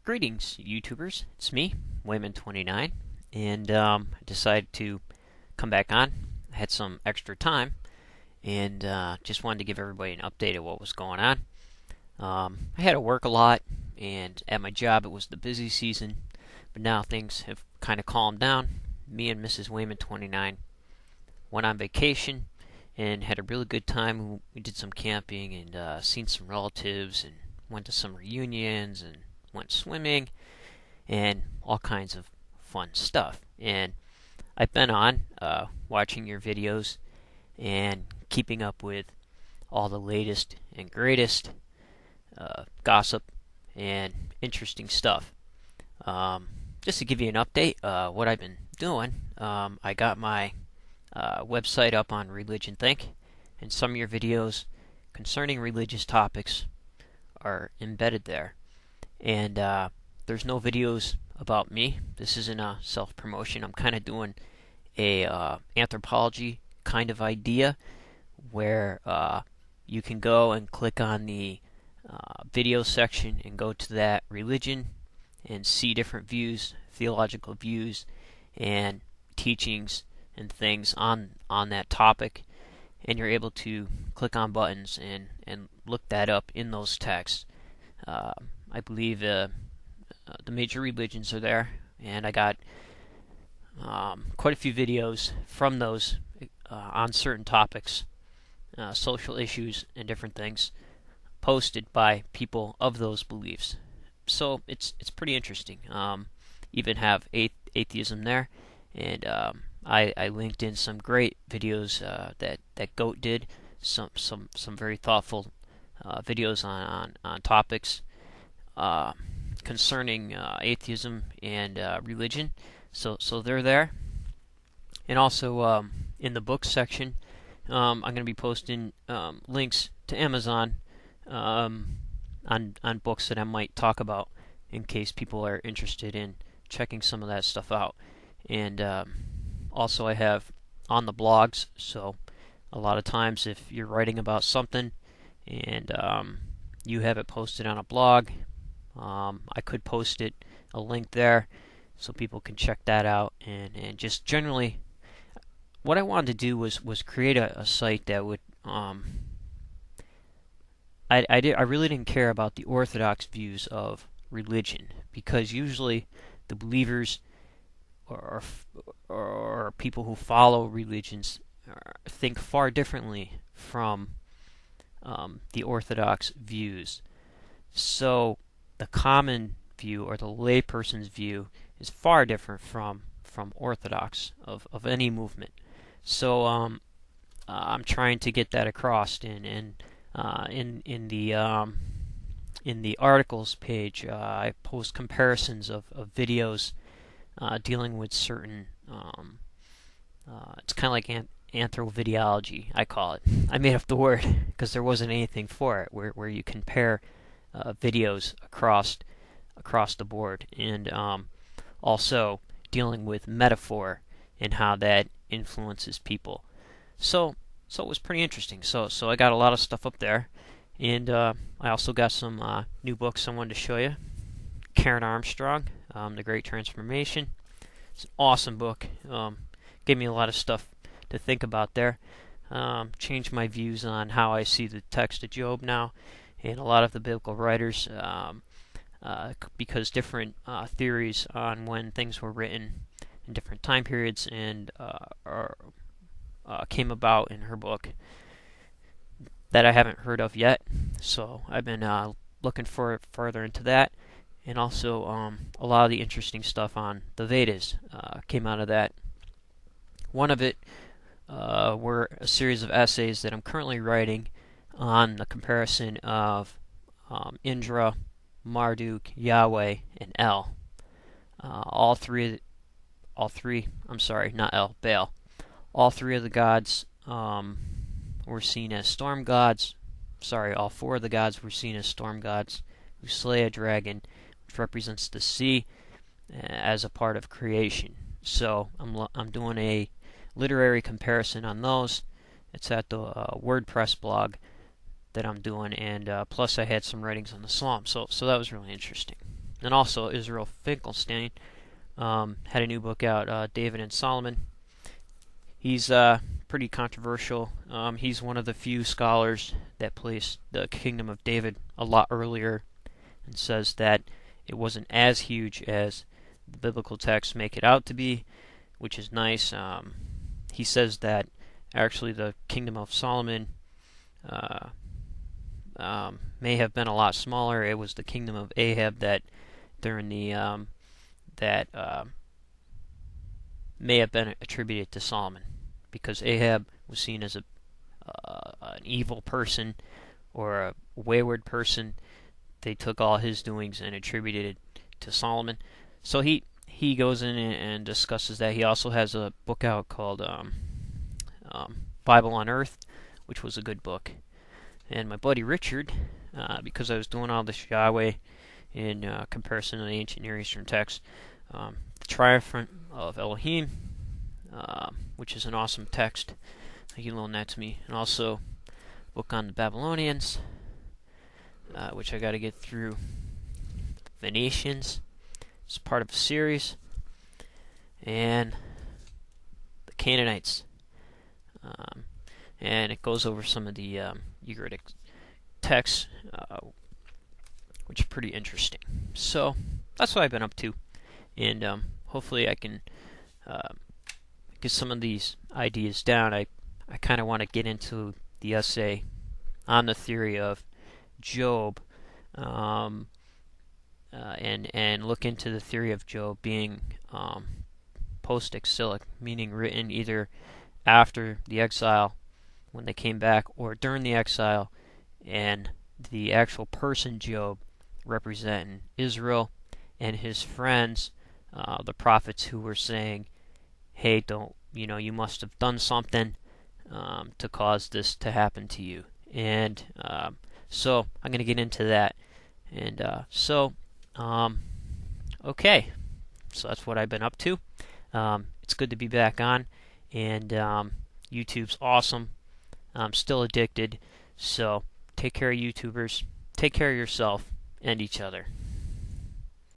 Greetings, YouTubers. It's me, Wayman29, and I decided to come back on. I had some extra time, and just wanted to give everybody an update of what was going on. I had to work a lot, and at my job it was the busy season, but now things have kind of calmed down. Me and Mrs. Wayman29 went on vacation and had a really good time. We did some camping and seen some relatives and went to some reunions and went swimming and all kinds of fun stuff. And I've been on watching your videos and keeping up with all the latest and greatest gossip and interesting stuff. Just to give you an update, what I've been doing, I got my website up on Religion Think, and some of your videos concerning religious topics are embedded there. And there's no videos about me. This isn't a self-promotion. I'm kind of doing a anthropology kind of idea where you can go and click on the video section and go to that religion and see different views, theological views, and teachings and things on that topic. And you're able to click on buttons and look that up in those texts. I believe the major religions are there, and I got quite a few videos from those on certain topics, social issues and different things, posted by people of those beliefs. So it's pretty interesting. Even have atheism there, and I linked in some great videos that Goat did, some very thoughtful videos on topics concerning atheism and religion. So they're there. And also in the books section, I'm going to be posting links to Amazon on books that I might talk about in case people are interested in checking some of that stuff out. And also I have on the blogs, so a lot of times if you're writing about something and you have it posted on a blog, I could post it, a link there, so people can check that out. And just generally, what I wanted to do was create a site that would I really didn't care about the orthodox views of religion, because usually the believers or people who follow religions think far differently from the orthodox views. So the common view, or the layperson's view, is far different from orthodox of any movement. So I'm trying to get that across in the articles page. I post comparisons of videos dealing with certain it's kind of like anthrovideology, I call it. I made up the word because there wasn't anything for it, where you compare videos across the board, and also dealing with metaphor and how that influences people. So it was pretty interesting. So I got a lot of stuff up there, and I also got some new books I wanted to show you. Karen Armstrong, The Great Transformation. It's an awesome book. Gave me a lot of stuff to think about there. Changed my views on how I see the text of Job now, and a lot of the biblical writers, because different theories on when things were written in different time periods and came about in her book that I haven't heard of yet. So I've been looking further into that, and also a lot of the interesting stuff on the Vedas came out of that. One of it were a series of essays that I'm currently writing on the comparison of Indra, Marduk, Yahweh, and El. All three, I'm sorry, not El, Baal. All three of the gods were seen as storm gods. Sorry, all four of the gods were seen as storm gods who slay a dragon, which represents the sea as a part of creation. So I'm doing a literary comparison on those. It's at the WordPress blog that I'm doing, and plus I had some writings on the Psalm. So that was really interesting. and also Israel Finkelstein had a new book out, David and Solomon. He's pretty controversial. He's one of the few scholars that placed the kingdom of David a lot earlier and says that it wasn't as huge as the biblical texts make it out to be, which is nice. He says that actually the kingdom of Solomon may have been a lot smaller. It was the kingdom of Ahab that during the may have been attributed to Solomon, because Ahab was seen as an evil person or a wayward person. They took all his doings and attributed it to Solomon. So he goes in and discusses that. He also has a book out called Bible on Earth, which was a good book. And my buddy Richard, because I was doing all this Yahweh in comparison to the ancient Near Eastern text, the Triumphant of Elohim, which is an awesome text. He loaned that to me. And also a book on the Babylonians, which I got to get through. The Nations. It's part of a series. And the Canaanites. And it goes over some of the Ugaritic texts, which is pretty interesting. So that's what I've been up to, and hopefully I can get some of these ideas down. I kind of want to get into the essay on the theory of Job, and look into the theory of Job being post-exilic, meaning written either after the exile when they came back or during the exile, and the actual person Job representing Israel and his friends, the prophets who were saying, hey, you must have done something to cause this to happen to you. And so I'm going to get into that. And okay, so that's what I've been up to. It's good to be back on, and YouTube's awesome. I'm still addicted, so take care of YouTubers, take care of yourself and each other.